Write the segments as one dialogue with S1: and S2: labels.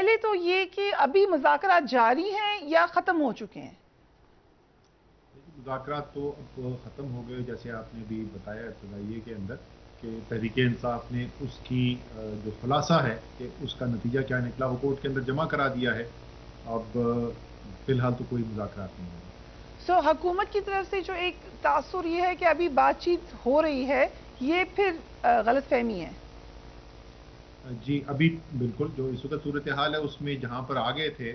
S1: پہلے تو یہ کہ ابھی مذاکرات جاری ہیں یا ختم ہو چکے ہیں؟
S2: مذاکرات تو اب ختم ہو گئے، جیسے آپ نے بھی بتایا ابتدائیے کے اندر کہ تحریک انصاف نے اس کی جو خلاصہ ہے کہ اس کا نتیجہ کیا نکلا وہ کورٹ کے اندر جمع کرا دیا ہے. اب فی الحال تو کوئی مذاکرات نہیں ہے.
S1: حکومت کی طرف سے جو ایک تاثر یہ ہے کہ ابھی بات چیت ہو رہی ہے، یہ پھر غلط فہمی ہے؟
S2: جی ابھی بالکل جو اس وقت صورتحال ہے اس میں جہاں پر آ گئے تھے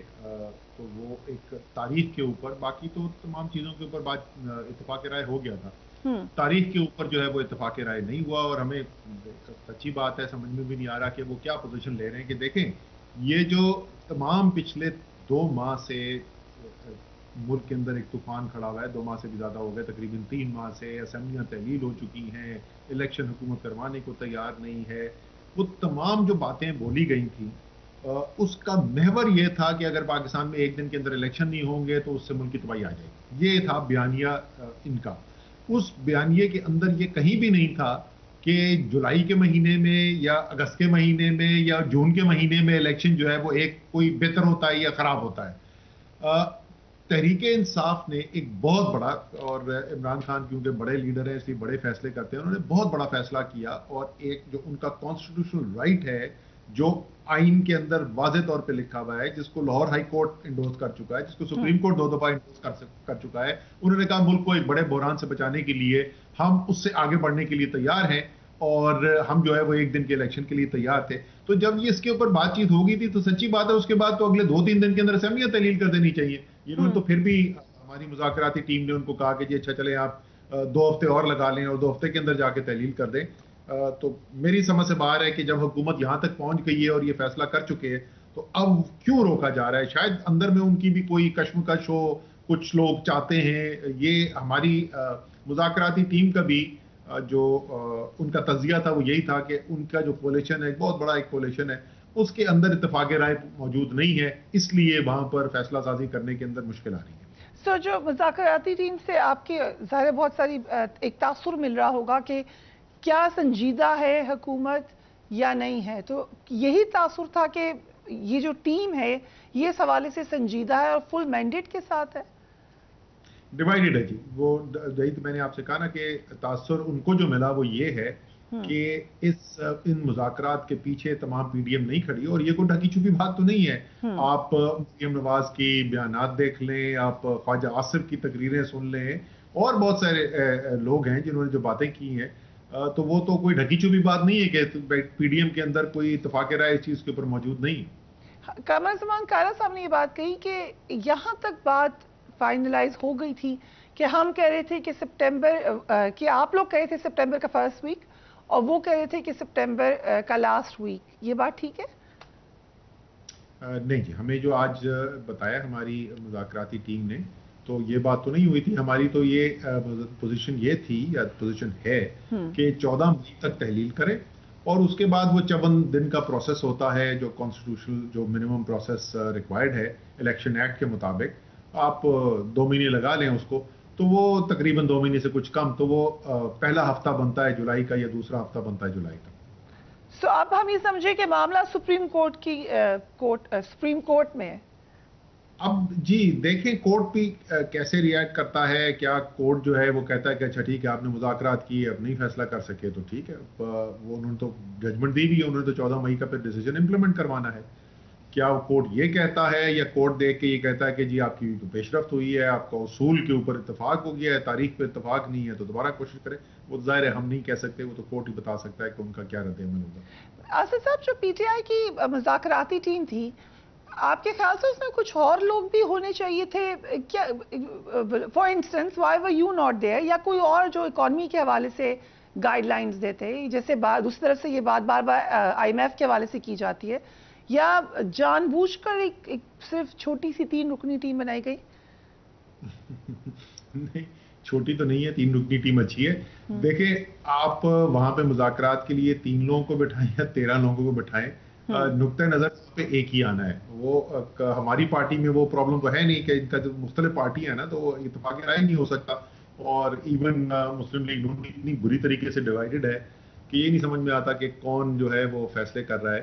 S2: تو وہ ایک تاریخ کے اوپر، باقی تو تمام چیزوں کے اوپر اتفاق رائے ہو گیا تھا. تاریخ کے اوپر جو ہے وہ اتفاق رائے نہیں ہوا، اور ہمیں سچی بات ہے سمجھ میں بھی نہیں آ رہا کہ وہ کیا پوزیشن لے رہے ہیں. کہ دیکھیں یہ جو تمام پچھلے 2 ماہ سے ملک کے اندر ایک طوفان کھڑا ہوا ہے، 2 ماہ سے بھی زیادہ ہو گئے، تقریباً 3 ماہ سے اسمبلیاں تحلیل ہو چکی ہیں، الیکشن حکومت کروانے کو تیار نہیں ہے. وہ تمام جو باتیں بولی گئی تھیں اس کا محور یہ تھا کہ اگر پاکستان میں ایک دن کے اندر الیکشن نہیں ہوں گے تو اس سے ملک کی تباہی آ جائے گی. یہ تھا بیانیہ ان کا. اس بیانیے کے اندر یہ کہیں بھی نہیں تھا کہ جولائی کے مہینے میں یا اگست کے مہینے میں یا جون کے مہینے میں الیکشن جو ہے وہ ایک کوئی بہتر ہوتا ہے یا خراب ہوتا ہے. تحریک انصاف نے ایک بہت بڑا، اور عمران خان کیونکہ بڑے لیڈر ہیں اس لیے بڑے فیصلے کرتے ہیں، انہوں نے بہت بڑا فیصلہ کیا، اور ایک جو ان کا کانسٹیٹیوشنل رائٹ ہے جو آئین کے اندر واضح طور پہ لکھا ہوا ہے، جس کو لاہور ہائی کورٹ انڈورس کر چکا ہے، جس کو سپریم کورٹ 2 دفعہ انڈورس کر چکا ہے. انہوں نے کہا ملک کو ایک بڑے بحران سے بچانے کے لیے ہم اس سے آگے بڑھنے کے لیے تیار ہیں، اور ہم جو ہے وہ ایک دن کے الیکشن کے لیے تیار تھے. تو جب یہ اس کے اوپر بات چیت ہو گئی تھی تو سچی بات ہے اس کے بعد تو اگلے 2-3 دن کے اندر اسمبلیاں تحلیل کر دینی چاہیے. انہوں نے تو پھر بھی ہماری مذاکراتی ٹیم نے ان کو کہا کہ جی اچھا چلیں آپ 2 ہفتے اور لگا لیں اور 2 ہفتے کے اندر جا کے تحلیل کر دیں. تو میری سمجھ سے باہر ہے کہ جب حکومت یہاں تک پہنچ گئی ہے اور یہ فیصلہ کر چکے ہیں تو اب کیوں روکا جا رہا ہے؟ شاید اندر میں ان کی بھی کوئی کشمکش ہو، کچھ لوگ چاہتے ہیں. یہ ہماری مذاکراتی ٹیم کا بھی جو ان کا تجزیہ تھا وہ یہی تھا کہ ان کا جو کولیشن ہے، ایک بہت بڑا ایک کولیشن ہے، اس کے اندر اتفاق رائے موجود نہیں ہے، اس لیے وہاں پر فیصلہ سازی کرنے کے اندر مشکل آ رہی ہے.
S1: جو مذاکراتی ٹیم سے آپ کی ظاہر بہت ساری ایک تاثر مل رہا ہوگا کہ کیا سنجیدہ ہے حکومت یا نہیں ہے، تو یہی تاثر تھا کہ یہ جو ٹیم ہے یہ اس حوالے سے سنجیدہ ہے اور فل مینڈیٹ کے ساتھ ہے؟
S2: ڈیوائیڈڈ ہے جی. وہ یہی تو میں نے آپ سے کہا نا کہ تاثر ان کو جو ملا وہ یہ ہے کہ ان مذاکرات کے پیچھے تمام پی ڈی ایم نہیں کھڑی، اور یہ کوئی ڈھکی چھپی بات تو نہیں ہے. آپ مریم نواز کی بیانات دیکھ لیں، آپ خواجہ آصف کی تقریریں سن لیں، اور بہت سارے لوگ ہیں جنہوں نے جو باتیں کی ہیں، تو وہ تو کوئی ڈھکی چھپی بات نہیں ہے کہ پی ڈی ایم کے اندر کوئی اتفاق رائے اس چیز کے اوپر موجود نہیں ہے.
S1: قمر زمان کارا صاحب نے یہ بات کہی کہ یہاں تک بات فائنلائز ہو گئی تھی کہ ہم کہہ رہے تھے کہ سپٹمبر کہ آپ لوگ کہہ رہے تھے سپٹمبر کا فرسٹ ویک اور وہ کہہ رہے تھے کہ سپٹمبر کا لاسٹ ویک. یہ بات ٹھیک ہے؟
S2: نہیں جی، ہمیں جو آج بتایا ہماری مذاکراتی ٹیم نے تو یہ بات تو نہیں ہوئی تھی. ہماری تو یہ پوزیشن یہ تھی یا پوزیشن ہے کہ 14 مئی تک تحلیل کریں، اور اس کے بعد وہ 54 دن کا پروسیس ہوتا ہے جو کانسٹیٹیوشنل جو منیمم پروسیس ریکوائرڈ ہے الیکشن ایکٹ کے مطابق. آپ 2 مہینے لگا لیں اس کو تو وہ تقریباً 2 مہینے سے کچھ کم، تو وہ پہلا ہفتہ بنتا ہے جولائی کا یا دوسرا ہفتہ بنتا ہے جولائی کا.
S1: اب ہم یہ سمجھے کہ معاملہ سپریم کورٹ میں ہے.
S2: اب جی دیکھیں کورٹ بھی کیسے ری ایکٹ کرتا ہے. کیا کورٹ جو ہے وہ کہتا ہے کہ اچھا ٹھیک ہے آپ نے مذاکرات کی، اب نہیں فیصلہ کر سکے تو ٹھیک ہے. وہ انہوں نے تو ججمنٹ دی بھی ہے، انہوں نے تو 14 مئی کا پھر ڈیسیجن امپلیمنٹ کروانا ہے. کیا وہ کورٹ یہ کہتا ہے یا کورٹ دیکھ کے یہ کہتا ہے کہ جی آپ کی پیش رفت ہوئی ہے، آپ کا اصول کے اوپر اتفاق ہو گیا ہے، تاریخ پہ اتفاق نہیں ہے تو دوبارہ کوشش کریں. وہ ظاہر ہے ہم نہیں کہہ سکتے، وہ تو کورٹ ہی بتا سکتا ہے کہ ان کا کیا رد عمل ہوگا.
S1: آصف صاحب، جو پی ٹی آئی کی مذاکراتی ٹیم تھی، آپ کے خیال سے اس میں کچھ اور لوگ بھی ہونے چاہیے تھے کیا؟ For instance why were you not there, یا کوئی اور جو اکانومی کے حوالے سے گائیڈ لائنز دیتے، جیسے دوسری طرف سے یہ بات بار بار آئی ایم ایف کے حوالے سے کی جاتی ہے، یا جان بوجھ کر ایک صرف چھوٹی سی 3 رکنی ٹیم بنائی گئی؟
S2: نہیں چھوٹی تو نہیں ہے، 3 رکنی ٹیم اچھی ہے. دیکھیں آپ وہاں پہ مذاکرات کے لیے 3 لوگوں کو بٹھائیں یا 13 لوگوں کو بٹھائیں، نقطۂ نظر پہ ایک ہی آنا ہے. وہ ہماری پارٹی میں وہ پرابلم تو ہے نہیں کہ ان کا جو مختلف پارٹی ہے نا تو وہ اتفاق رائے نہیں ہو سکتا. اور ایون مسلم لیگ اتنی بری طریقے سے ڈیوائیڈڈ ہے کہ یہ نہیں سمجھ میں آتا کہ کون جو ہے وہ فیصلے کر رہا ہے.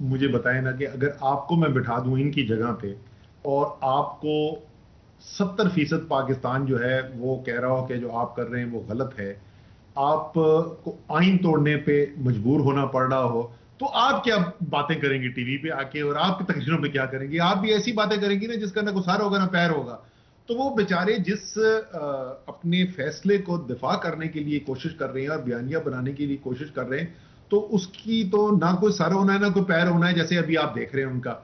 S2: مجھے بتائیں نا کہ اگر آپ کو میں بٹھا دوں ان کی جگہ پہ اور آپ کو 70% پاکستان جو ہے وہ کہہ رہا ہو کہ جو آپ کر رہے ہیں وہ غلط ہے، آپ کو آئین توڑنے پہ مجبور ہونا پڑ رہا ہو، تو آپ کیا باتیں کریں گے ٹی وی پہ آ کے، اور آپ کی تقریروں پہ کیا کریں گے؟ آپ بھی ایسی باتیں کریں گی نا جس کا نہ کوئی سر ہوگا نہ پیر ہوگا. تو وہ بیچارے جس اپنے فیصلے کو دفاع کرنے کے لیے کوشش کر رہے ہیں اور بیانیہ بنانے کے لیے کوشش کر رہے ہیں، تو اس کی تو نہ کوئی سر ہونا ہے نہ کوئی پیر ہونا ہے، جیسے ابھی آپ دیکھ رہے ہیں ان کا.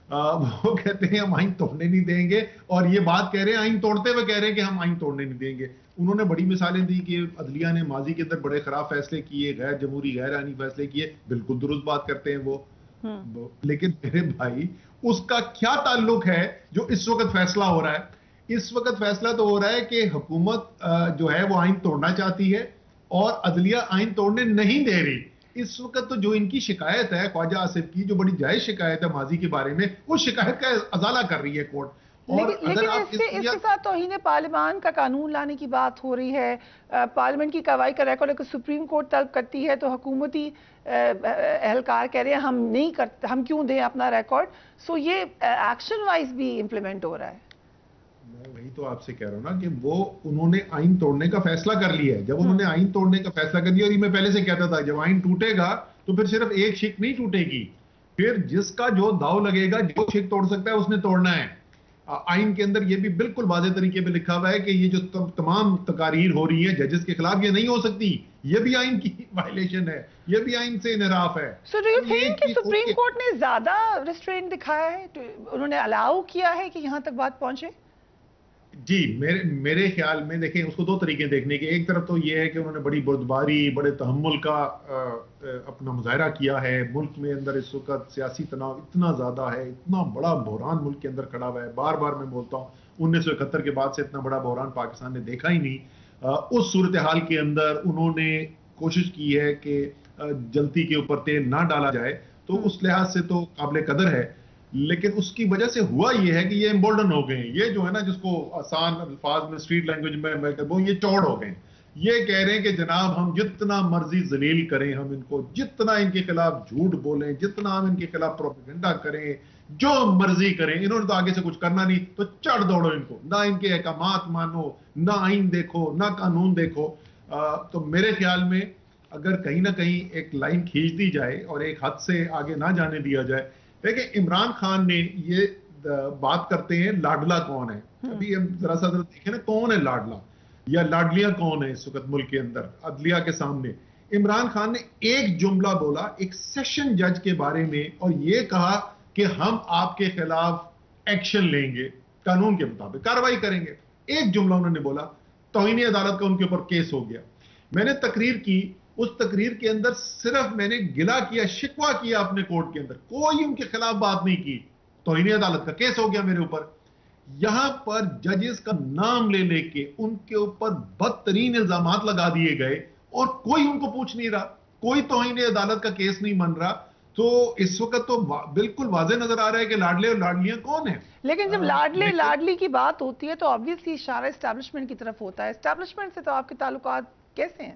S2: وہ کہتے ہیں ہم آئین توڑنے نہیں دیں گے، اور یہ بات کہہ رہے ہیں آئین توڑتے ہوئے کہہ رہے ہیں کہ ہم آئین توڑنے نہیں دیں گے. انہوں نے بڑی مثالیں دی کہ عدلیہ نے ماضی کے اندر بڑے خراب فیصلے کیے، غیر جمہوری غیر آئینی فیصلے کیے، بالکل درست بات کرتے ہیں وہ. لیکن میرے بھائی اس کا کیا تعلق ہے جو اس وقت فیصلہ ہو رہا ہے؟ اس وقت فیصلہ تو ہو رہا ہے کہ حکومت جو ہے وہ آئین توڑنا چاہتی ہے اور عدلیہ آئین توڑنے نہیں دے رہی. اس وقت تو جو ان کی شکایت ہے خواجہ آصف کی، جو بڑی جائز شکایت ہے ماضی کے بارے میں، وہ شکایت کا ازالہ کر رہی ہے کورٹ. اور
S1: لیکن اس کے ساتھ توہین پارلیمان کا قانون لانے کی بات ہو رہی ہے، پارلیمنٹ کی کارروائی کا ریکارڈ اگر سپریم کورٹ طلب کرتی ہے تو حکومتی اہلکار کہہ رہے ہیں ہم نہیں کرتے، ہم کیوں دیں اپنا ریکارڈ. سو یہ ایکشن وائز بھی امپلیمنٹ ہو رہا ہے.
S2: میں وہی تو آپ سے کہہ رہا ہوں نا کہ وہ انہوں نے آئین توڑنے کا فیصلہ کر لیا ہے. جب انہوں نے آئین توڑنے کا فیصلہ کر دیا، اور یہ میں پہلے سے کہتا تھا جب آئین ٹوٹے گا تو پھر صرف ایک شک نہیں ٹوٹے گی، پھر جس کا جو داؤ لگے گا، جو شک توڑ سکتا ہے اس نے توڑنا ہے. آئین کے اندر یہ بھی بالکل واضح طریقے پہ لکھا ہوا ہے کہ یہ جو تمام تقاریر ہو رہی ہیں ججز کے خلاف، یہ نہیں ہو سکتی، یہ بھی آئین کی وائلیشن ہے، یہ بھی آئین سے انحراف ہے.
S1: سو ڈو یو تھنک کہ سپریم کورٹ نے زیادہ ریسٹرینٹ دکھایا ہے، انہوں نے الاؤ کیا ہے کہ یہاں تک بات پہنچے؟
S2: جی میرے خیال میں دیکھیں اس کو دو طریقے دیکھنے کے. ایک طرف تو یہ ہے کہ انہوں نے بڑی بردباری، بڑے تحمل کا اپنا مظاہرہ کیا ہے. ملک میں اندر اس وقت سیاسی تناؤ اتنا زیادہ ہے، اتنا بڑا بحران ملک کے اندر کھڑا ہوا ہے. بار بار میں بولتا ہوں 1971 کے بعد سے اتنا بڑا بحران پاکستان نے دیکھا ہی نہیں. اس صورتحال کے اندر انہوں نے کوشش کی ہے کہ جلتی کے اوپر تیل نہ ڈالا جائے، تو اس لحاظ سے تو قابل قدر ہے. لیکن اس کی وجہ سے ہوا یہ ہے کہ یہ امبولڈن ہو گئے ہیں. یہ جو ہے نا جس کو آسان الفاظ میں اسٹریٹ لینگویج میں وہ یہ چوڑ ہو گئے ہیں. یہ کہہ رہے ہیں کہ جناب ہم جتنا مرضی ذلیل کریں، ہم ان کو جتنا ان کے خلاف جھوٹ بولیں، جتنا ہم ان کے خلاف پروپیگنڈا کریں، جو مرضی کریں، انہوں نے تو آگے سے کچھ کرنا نہیں، تو چڑھ دوڑو ان کو، نہ ان کے احکامات مانو، نہ آئین دیکھو، نہ قانون دیکھو. تو میرے خیال میں اگر کہیں نہ کہیں ایک لائن کھینچ دی جائے اور ایک حد سے آگے نہ جانے دیا جائے. دیکھیں عمران خان نے یہ بات کرتے ہیں لاڈلا کون ہے. ابھی ہم ذرا سا دیکھیں نا کون ہے لاڈلا یا لاڈلیاں کون ہے اس وقت ملک کے اندر عدلیہ کے سامنے. عمران خان نے ایک جملہ بولا ایک سیشن جج کے بارے میں، اور یہ کہا کہ ہم آپ کے خلاف ایکشن لیں گے، قانون کے مطابق کارروائی کریں گے. ایک جملہ انہوں نے بولا، توہین عدالت کا ان کے اوپر کیس ہو گیا. میں نے تقریر کی، اس تقریر کے اندر صرف میں نے گلہ کیا، شکوہ کیا اپنے کورٹ کے اندر، کوئی ان کے خلاف بات نہیں کی. توہین عدالت کا کیس ہو گیا میرے اوپر. یہاں پر ججز کا نام لے لے کے ان کے اوپر بدترین الزامات لگا دیے گئے، اور کوئی ان کو پوچھ نہیں رہا، کوئی توہین عدالت کا کیس نہیں بن رہا. تو اس وقت تو بالکل واضح نظر آ رہا ہے کہ لاڈلے اور لاڈلیاں کون ہیں.
S1: لیکن جب لاڈلی کی بات ہوتی ہے تو obviously اشارہ اسٹیبلشمنٹ کی طرف ہوتا ہے. اسٹیبلشمنٹ سے تو آپ کے تعلقات کیسے ہیں؟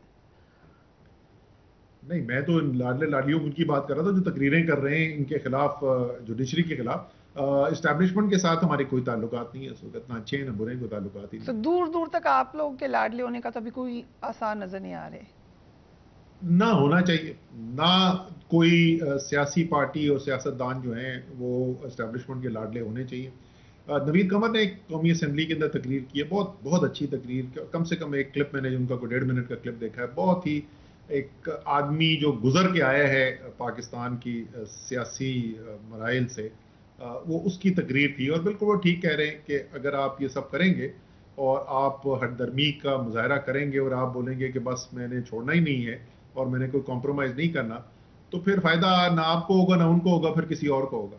S2: نہیں، میں تو لاڈلے لاڈلیوں کی بات کر رہا تھا جو تقریریں کر رہے ہیں ان کے خلاف، جوڈیشری کے خلاف. اسٹیبلشمنٹ کے ساتھ ہمارے کوئی تعلقات نہیں ہے اس وقت، نہ اچھے نہ برے، کوئی تعلقات ہی نہیں.
S1: تو دور دور تک آپ لوگ کے لاڈلے ہونے کا تو ابھی کوئی آثار نظر نہیں آ رہے.
S2: نہ ہونا چاہیے، نہ کوئی سیاسی پارٹی اور سیاستدان جو ہیں وہ اسٹیبلشمنٹ کے لاڈلے ہونے چاہیے. نوید قمر نے ایک قومی اسمبلی کے اندر تقریر کی ہے، بہت اچھی تقریر. کم سے کم ایک کلپ میں نے ان کا کوئی 1.5 منٹ کا کلپ دیکھا ہے. بہت ہی ایک آدمی جو گزر کے آیا ہے پاکستان کی سیاسی مراحل سے، وہ اس کی تقریر تھی. اور بالکل وہ ٹھیک کہہ رہے ہیں کہ اگر آپ یہ سب کریں گے اور آپ ہٹ درمی کا مظاہرہ کریں گے اور آپ بولیں گے کہ بس میں نے چھوڑنا ہی نہیں ہے اور میں نے کوئی کمپرومائز نہیں کرنا، تو پھر فائدہ نہ آپ کو ہوگا نہ ان کو ہوگا، پھر کسی اور کو ہوگا.